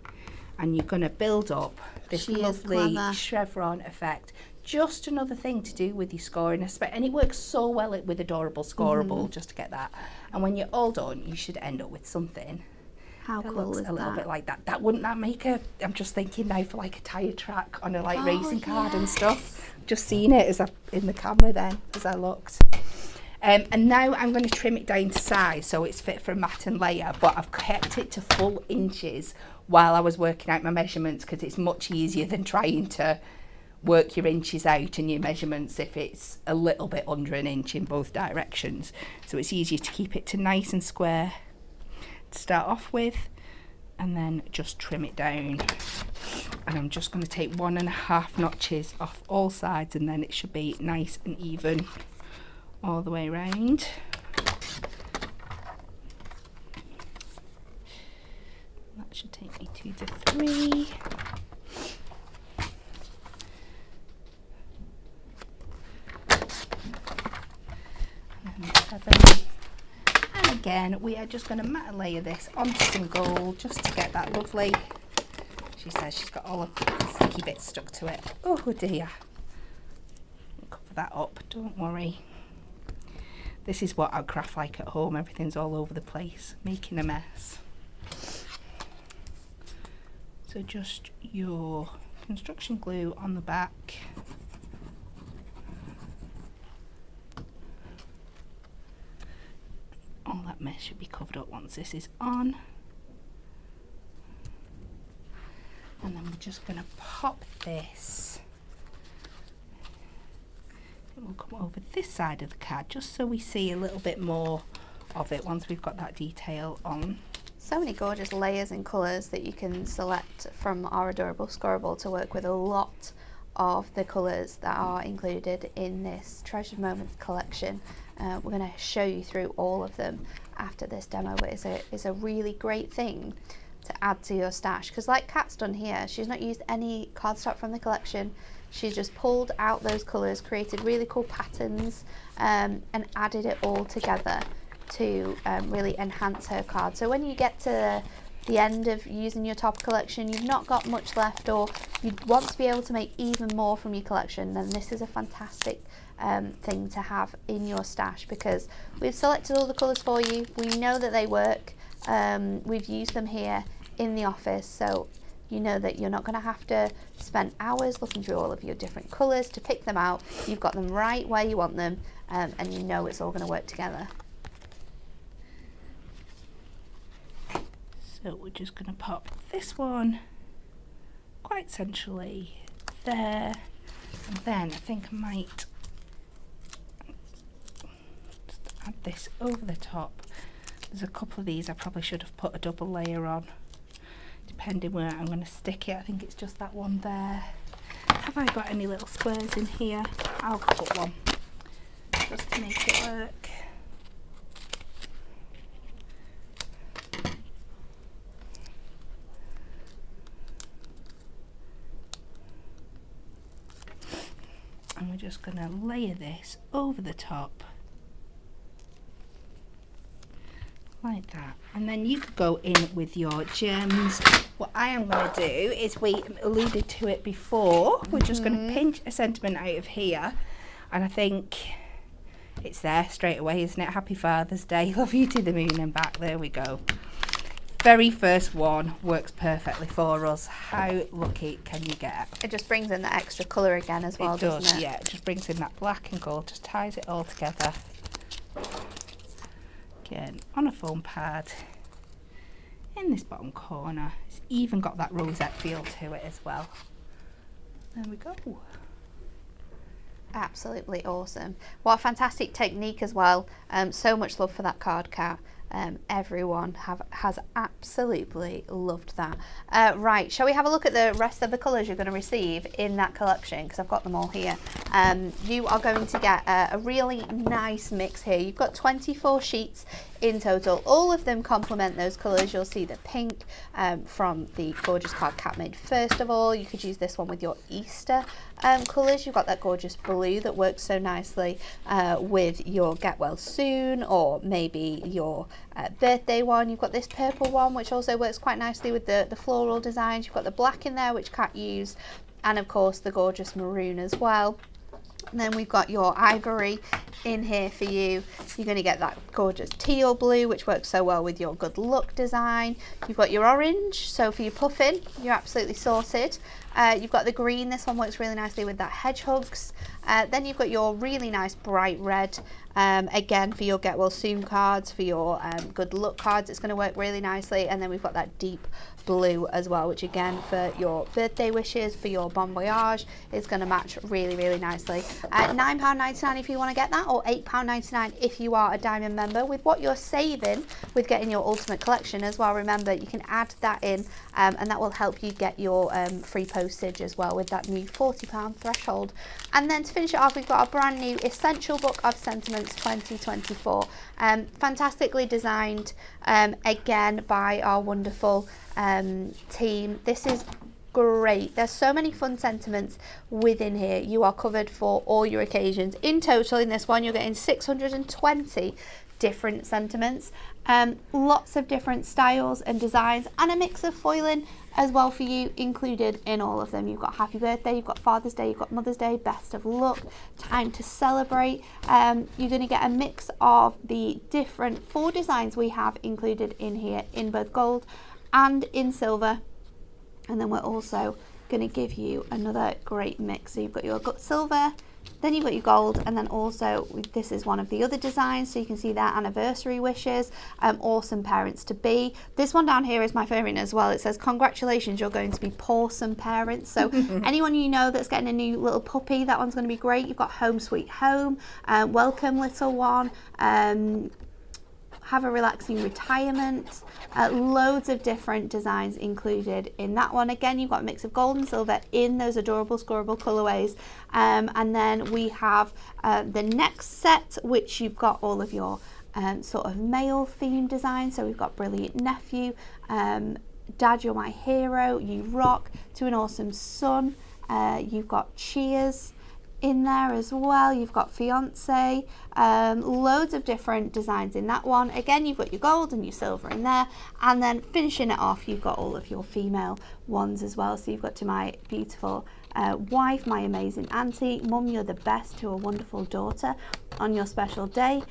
and you're going to build up this lovely chevron effect. Just another thing to do with your scoring, and it works so well with Adorable Scoreable, just to get that. And when you're all done, you should end up with something How that cool looks is a little that? bit like that. Wouldn't that make a, I'm just thinking now for like a tyre track on a like racing card and stuff. Just seeing it as in the camera then as I looked. And now I'm going to trim it down to size so it's fit for a mat and layer, but I've kept it to full inches while I was working out my measurements, because it's much easier than trying to work your inches out and your measurements if it's a little bit under an inch in both directions. So it's easier to keep it to nice and square to start off with, and then just trim it down. And I'm just going to take 1.5 notches off all sides, and then it should be nice and even all the way around. should take me to the 3. And then the 7. And again, we are just going to matte layer this onto some gold just to get that lovely, she says she's got all of the sticky bits stuck to it. Oh dear. Cover that up, don't worry. This is what I craft like at home, everything's all over the place, making a mess. So just your construction glue on the back. All that mess should be covered up once this is on. And then we're just going to pop this. It will come over this side of the card just so we see a little bit more of it once we've got that detail on. So many gorgeous layers and colours that you can select from our adorable scorable to work with a lot of the colours that are included in this Treasured Moments collection. We're going to show you through all of them after this demo, but it's a really great thing to add to your stash, because like Kat's done here, she's not used any cardstock from the collection. She's just pulled out those colours, created really cool patterns, and added it all together to really enhance her card. So when you get to the end of using your top collection, you've not got much left, or you want to be able to make even more from your collection, then this is a fantastic thing to have in your stash, because we've selected all the colours for you. We know that they work. We've used them here in the office, so you know that you're not going to have to spend hours looking through all of your different colours to pick them out. You've got them right where you want them, and you know it's all going to work together. So we're just going to pop this one quite centrally there, and then I think I might just add this over the top. There's a couple of these I probably should have put a double layer on, depending where I'm going to stick it. I think it's just that one there. Have I got any little squares in here? I'll put one just to make it work. And we're just going to layer this over the top like that, and then you could go in with your gems. What I am going to do is, we alluded to it before, we're just going to pinch a sentiment out of here, and I think it's there straight away, isn't it? Happy Father's Day, love you to the moon and back. There we go. Very first one works perfectly for us. How lucky can you get? It just brings in the extra colour again as well, doesn't it? Yeah, it just brings in that black and gold, just ties it all together. Again, on a foam pad in this bottom corner. It's even got that rosette feel to it as well. There we go. Absolutely awesome. What a fantastic technique as well. So much love for that card, Kat. Everyone has absolutely loved that. Right, shall we have a look at the rest of the colours you're going to receive in that collection, because I've got them all here. You are going to get a really nice mix here. You've got 24 sheets in total. All of them complement those colours. You'll see the pink from the gorgeous card Kat made first of all. You could use this one with your Easter colours. You've got that gorgeous blue that works so nicely with your Get Well Soon, or maybe your birthday one. You've got this purple one which also works quite nicely with the floral designs. You've got the black in there which Kat used, and of course the gorgeous maroon as well. And then we've got your ivory in here for you. You're going to get that gorgeous teal blue which works so well with your Good Luck design. You've got your orange, so for your puffin you're absolutely sorted. You've got the green, this one works really nicely with that hedgehogs. Then you've got your really nice bright red, again for your Get Well Soon cards, for your Good Luck cards, it's going to work really nicely. And then we've got that deep blue as well, which again for your birthday wishes, for your Bon Voyage, is going to match really, really nicely. £9.99 if you want to get that. that, or £8.99 if you are a Diamond member. With what you're saving with getting your Ultimate Collection as well, remember you can add that in, and that will help you get your free postage as well with that new £40 threshold. And then to finish it off, we've got a brand new Essential Book of Sentiments 2024. Fantastically designed, again by our wonderful team. This is great. There's so many fun sentiments within here. You are covered for all your occasions. In total, in this one, you're getting 620 different sentiments, lots of different styles and designs, and a mix of foiling as well for you included in all of them. You've got Happy Birthday, you've got Father's Day, you've got Mother's Day, Best of Luck, Time to Celebrate. You're going to get a mix of the different 4 designs we have included in here in both gold and in silver. And then we're also going to give you another great mix. So you've got your silver, then you've got your gold, and then also this is one of the other designs, so you can see their anniversary wishes. Awesome parents to be. This one down here is my favourite as well. It says, congratulations, you're going to be pawsome parents. So anyone you know that's getting a new little puppy, that one's going to be great. You've got Home Sweet Home, welcome little one, have a relaxing retirement. Loads of different designs included in that one. Again, you've got a mix of gold and silver in those adorable scoreable colorways. And then we have the next set, which you've got all of your sort of male themed designs. So we've got Brilliant Nephew, Dad, You're My Hero, You Rock, To an Awesome Son. You've got Cheers in there as well. You've got Fiance, loads of different designs in that one. Again, you've got your gold and your silver in there, and then finishing it off, you've got all of your female ones as well. So you've got To My Beautiful Wife, My Amazing Auntie, Mum, You're the Best, To a Wonderful Daughter on your special day.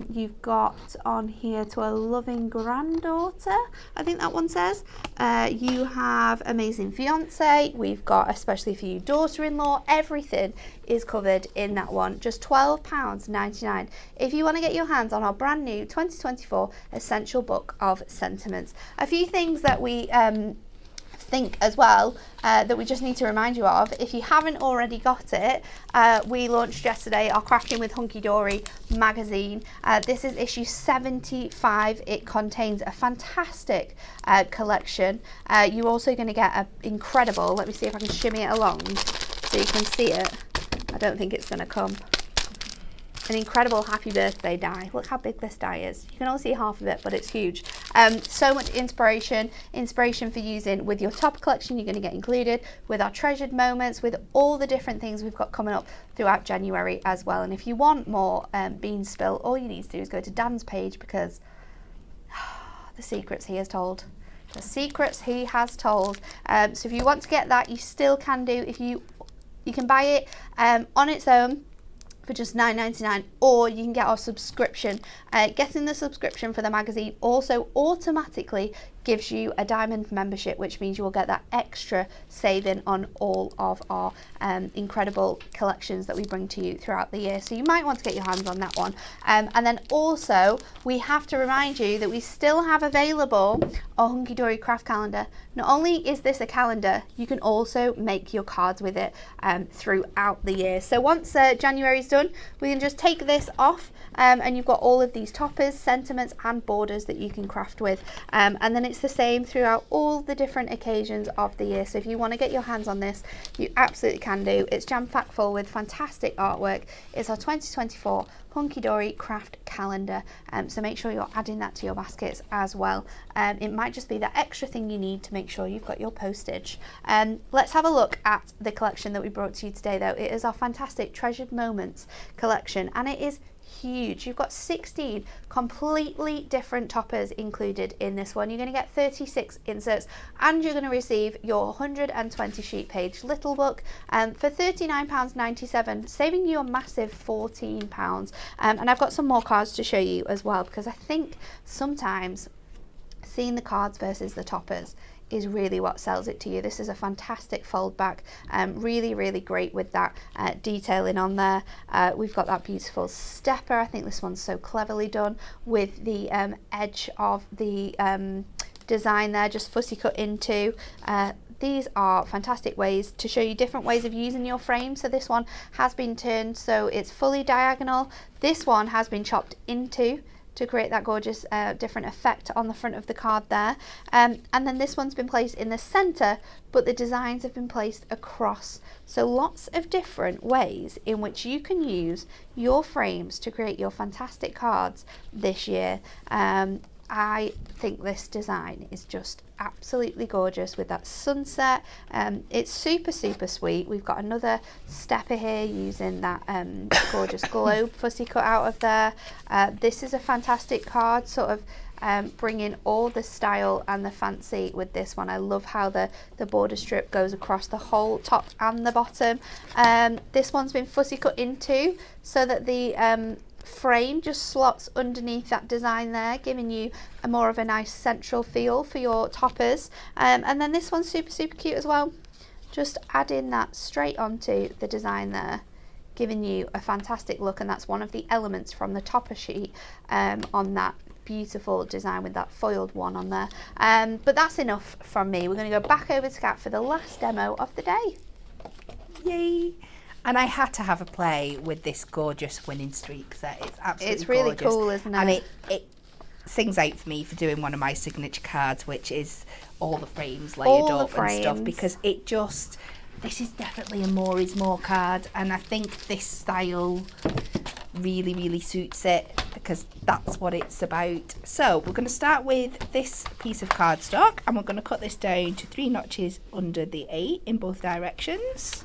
You've got on here To a Loving Granddaughter, I think that one says. You have Amazing Fiance. We've got Especially For You Daughter-in-Law. Everything is covered in that one. Just £12.99 if you want to get your hands on our brand new 2024 Essential Book of Sentiments. A few things that we think as well that we just need to remind you of, if you haven't already got it, we launched yesterday our Crafting with Hunky Dory magazine. This is issue 75. It contains a fantastic collection. You're also going to get an incredible, let me see if I can shimmy it along so you can see it. I don't think it's going to come. An incredible Happy Birthday die. Look how big this die is. You can only see half of it, but it's huge. So much inspiration for using with your top collection. You're going to get included with our treasured moments, with all the different things we've got coming up throughout January as well. And if you want more bean spill, all you need to do is go to Dan's page, because the secrets he has told. The secrets he has told. So if you want to get that, you still can do. If you can buy it on its own for just $9.99, or you can get our subscription. Getting the subscription for the magazine also automatically gives you a diamond membership, which means you will get that extra saving on all of our incredible collections that we bring to you throughout the year. So you might want to get your hands on that one. And then also we have to remind you that we still have available our Hunky Dory craft calendar. Not only is this a calendar, you can also make your cards with it throughout the year. So once January is done, we can just take this off, and you've got all of these toppers, sentiments and borders that you can craft with, and then it's the same throughout all the different occasions of the year. So if you want to get your hands on this, you absolutely can do. It's jam-packed full with fantastic artwork. It's our 2024 Hunky Dory craft calendar, so make sure you're adding that to your baskets as well. It might just be that extra thing you need to make sure you've got your postage. Let's have a look at the collection that we brought to you today, though. It is our fantastic Treasured Moments collection, and it is huge. You've got 16 completely different toppers included in this one. You're going to get 36 inserts, and you're going to receive your 120 sheet page little book for £39.97, saving you a massive £14. And I've got some more cards to show you as well, because I think sometimes seeing the cards versus the toppers is really what sells it to you. This is a fantastic fold back, really great with that detailing on there. We've got that beautiful stepper. I think this one's so cleverly done with the edge of the design there, just fussy cut into. these are fantastic ways to show you different ways of using your frame. So this one has been turned so it's fully diagonal. This one has been chopped into to create that gorgeous different effect on the front of the card there. And then this one's been placed in the center, but the designs have been placed across. So lots of different ways in which you can use your frames to create your fantastic cards this year. I think this design is just absolutely gorgeous with that sunset. It's super sweet. We've got another stepper here using that gorgeous globe fussy cut out of there. This is a fantastic card, sort of bringing all the style and the fancy with this one. I love how the border strip goes across the whole top and the bottom. This one's been fussy cut into so that the frame just slots underneath that design there, giving you a more of a nice central feel for your toppers. And then this one's super cute as well, just adding that straight onto the design there, giving you a fantastic look. And that's one of the elements from the topper sheet on that beautiful design with that foiled one on there. But that's enough from me. We're going to go back over to Kat for the last demo of the day. Yay! And I had to have a play with this gorgeous winning streak set. It's absolutely It's really gorgeous. cool, isn't it? And it sings out for me for doing one of my signature cards, which is all the frames layered up and stuff, because it just, this is definitely a more is more card, and I think this style really suits it because that's what it's about. So we're going to start with this piece of cardstock and we're going to cut this down to 3 notches under the 8 in both directions.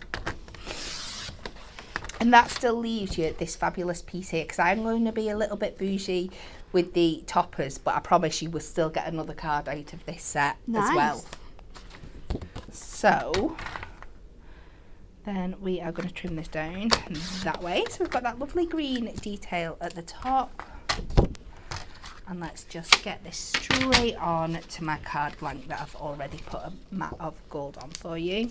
And that still leaves you this fabulous piece here, because I'm going to be a little bit bougie with the toppers, but I promise you we'll still get another card out of this set as well. So then we are going to trim this down that way. So we've got that lovely green detail at the top. And let's just get this straight on to my card blank that I've already put a mat of gold on for you.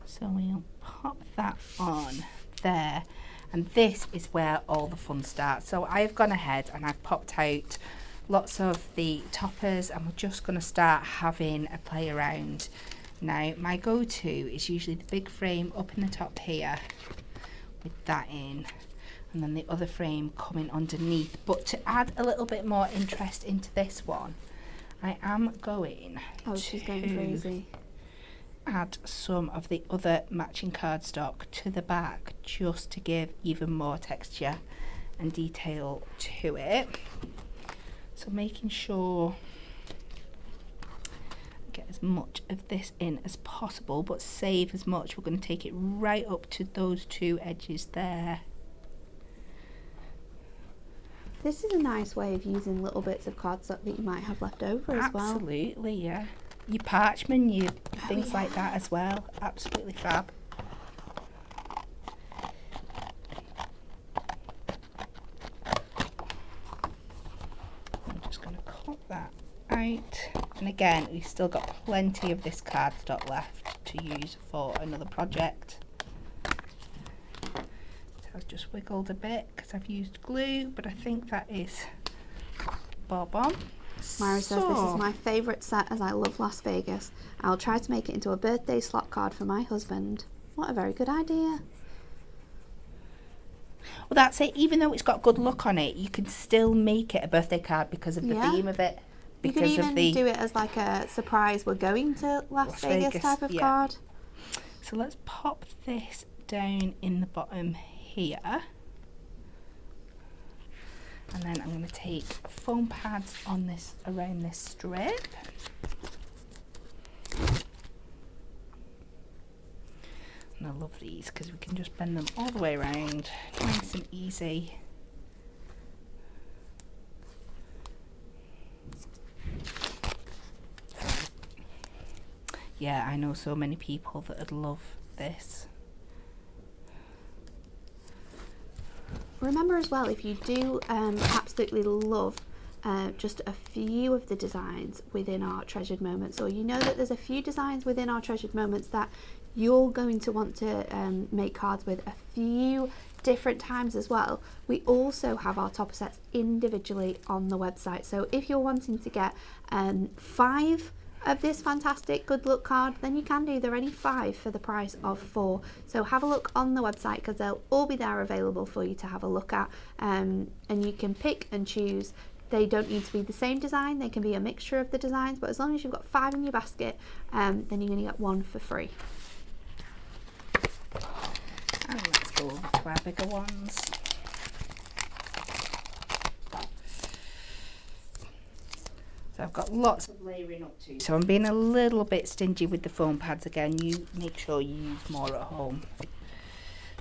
So we'll pop that on there, and this is where all the fun starts. So I've gone ahead and I've popped out lots of the toppers, and we're just going to start having a play around. Now my go-to is usually the big frame up in the top here with that in, and then the other frame coming underneath. But to add a little bit more interest into this one, I am going she's going crazy. Add some of the other matching cardstock to the back, just to give even more texture and detail to it. So making sure I get as much of this in as possible, but save as much. We're going to take it right up to those 2 edges there. This is a nice way of using little bits of cardstock that you might have left over as well. Absolutely, yeah. Your parchment, your things like that as well. Absolutely fab. I'm just going to cut that out. And again, we've still got plenty of this cardstock left to use for another project. So I've just wiggled a bit because I've used glue, but I think that is bob on. Mary says this is my favourite set as I love Las Vegas. I'll try to make it into a birthday slot card for my husband. What a very good idea. Well, that's it. Even though it's got good look on it, you can still make it a birthday card because of the theme of it. You could even do it as like a surprise, we're going to Las Vegas type of card. So let's pop this down in the bottom here. And then I'm going to take foam pads on this, around this strip. And I love these because we can just bend them all the way around, nice and easy. Yeah, I know so many people that would love this. Remember as well, if you do absolutely love just a few of the designs within our treasured moments, or you know that there's a few designs within our treasured moments that you're going to want to make cards with a few different times as well, we also have our topper sets individually on the website. So if you're wanting to get 5 of this fantastic good luck card, then you can do. They're only 5 for the price of 4. So have a look on the website because they'll all be there available for you to have a look at, and you can pick and choose. They don't need to be the same design, they can be a mixture of the designs, but as long as you've got 5 in your basket, then you're going to get 1 for free. And let's go over to our bigger ones. So I've got lots of layering up to. So I'm being a little bit stingy with the foam pads again. You make sure you use more at home.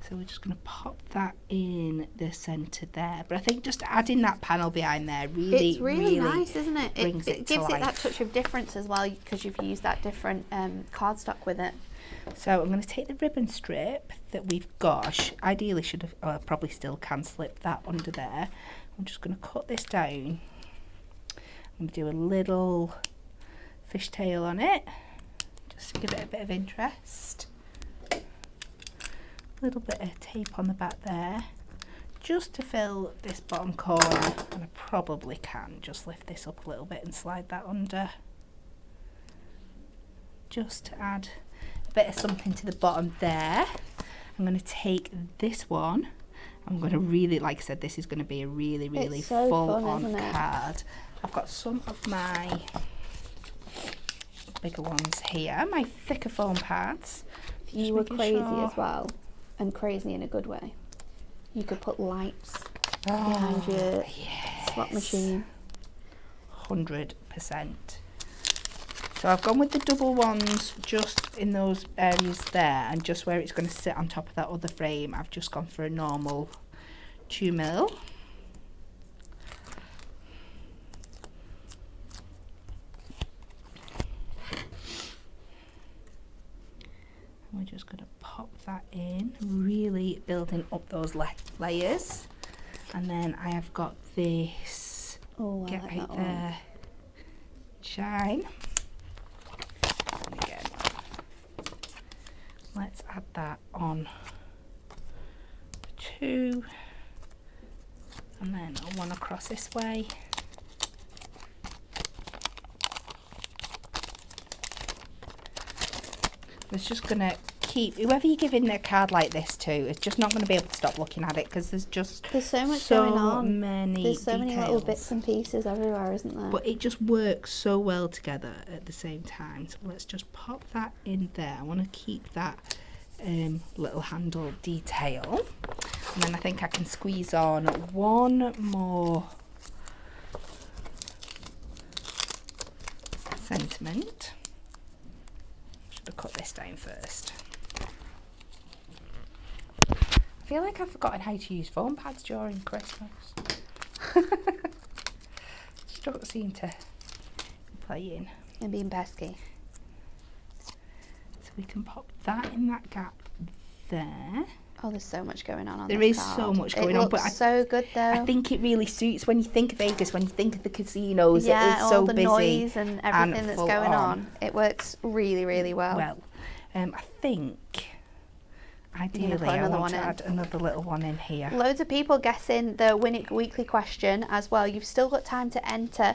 So we're just going to pop that in the centre there. But I think just adding that panel behind there it's really nice, isn't it? Brings it gives it that touch of difference as well because you've used that different cardstock with it. So I'm going to take the ribbon strip that we've got. Ideally should have, probably still can slip that under there. I'm just going to cut this down. I'm going to do a little fishtail on it, just to give it a bit of interest. A little bit of tape on the back there, just to fill this bottom corner, and I probably can just lift this up a little bit and slide that under, just to add a bit of something to the bottom there. I'm going to take this one. I'm going to really, like I said, this is going to be a really so full-on card. I've got some of my bigger ones here, my thicker foam pads. You were crazy as well, and crazy in a good way. You could put lights behind your slot machine. 100%. So I've gone with the double ones just in those areas there, and just where it's going to sit on top of that other frame, I've just gone for a normal 2mm. We're just going to pop that in, really building up those layers. And then I have got this, get right there, shine. And again, let's add that on 2, and then one across this way. It's just going to keep, whoever you're giving their card like this to, is just not going to be able to stop looking at it because there's so much going on. There's so many little bits and pieces everywhere, isn't there? But it just works so well together at the same time. So let's just pop that in there. I want to keep that little handle detail. And then I think I can squeeze on one more sentiment. Should have cut this down first. I feel like I've forgotten how to use foam pads during Christmas. Just don't seem to be playing. And being pesky. So we can pop that in that gap there. Oh, there's so much going on There this is card. so much going on, but so good though. I think it really suits when you think of Vegas, when you think of the casinos. Yeah, it is so all the busy noise and everything and that's going on. It works really well. Well, I think ideally I want to add another little one in here. Loads of people guessing the Win It Weekly question as well. You've still got time to enter.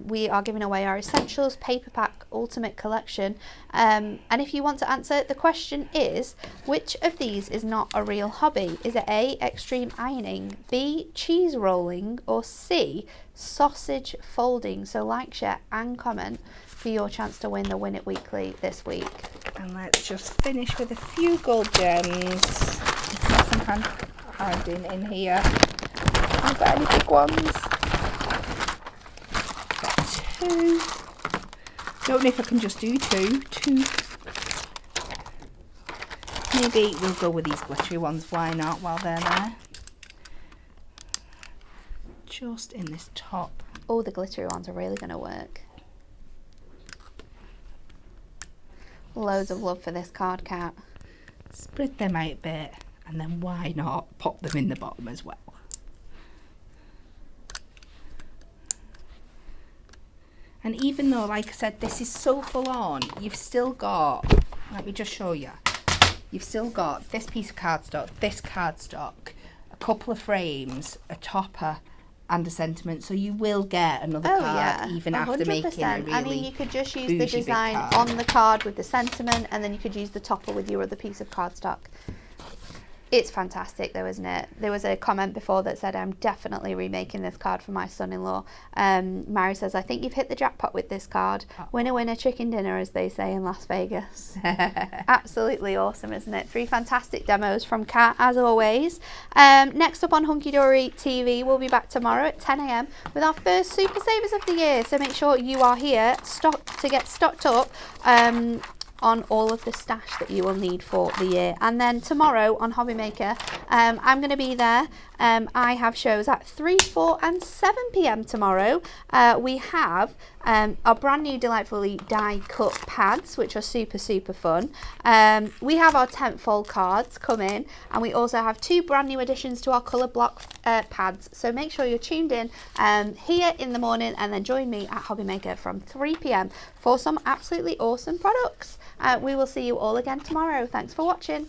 We are giving away our Essentials Paper Pack Ultimate Collection. And if you want to answer, the question is, which of these is not a real hobby? Is it A, extreme ironing, B, cheese rolling, or C, sausage folding? So like, share and comment for your chance to win the Win It Weekly this week. And let's just finish with a few gold gems. There's some hand hiding in here. I've got any big ones. Got 2. Don't know if I can just do 2. Maybe we'll go with these glittery ones. Why not? While they're there. Just in this top. Oh, the glittery ones are really going to work. Loads of love for this card, Kat. Spread them out a bit, and then why not pop them in the bottom as well. And even though, like I said, this is so full on, you've still got, let me just show you, you've still got this piece of cardstock, this cardstock, a couple of frames, a topper, and a sentiment. So you will get another card even after making a really I mean, you could just use the bougie big design card. on the card with the sentiment, and then you could use the topper with your other piece of cardstock. It's fantastic though, isn't it? There was a comment before that said, I'm definitely remaking this card for my son-in-law. Mary says, I think you've hit the jackpot with this card. Winner, winner, chicken dinner, as they say in Las Vegas. Absolutely awesome, isn't it? 3 fantastic demos from Kat, as always. Next up on Hunky Dory TV, we'll be back tomorrow at 10 a.m. with our first Super Savers of the year. So make sure you are here to get stocked up on all of the stash that you will need for the year. And then tomorrow on Hobby Maker, I'm going to be there. I have shows at 3, 4 and 7 p.m. tomorrow. We have our brand new delightfully die cut pads, which are super fun. We have our Tentfold cards come in, and we also have 2 brand new additions to our colour block pads. So make sure you're tuned in here in the morning, and then join me at Hobby Maker from 3 p.m. for some absolutely awesome products. We will see you all again tomorrow. Thanks for watching.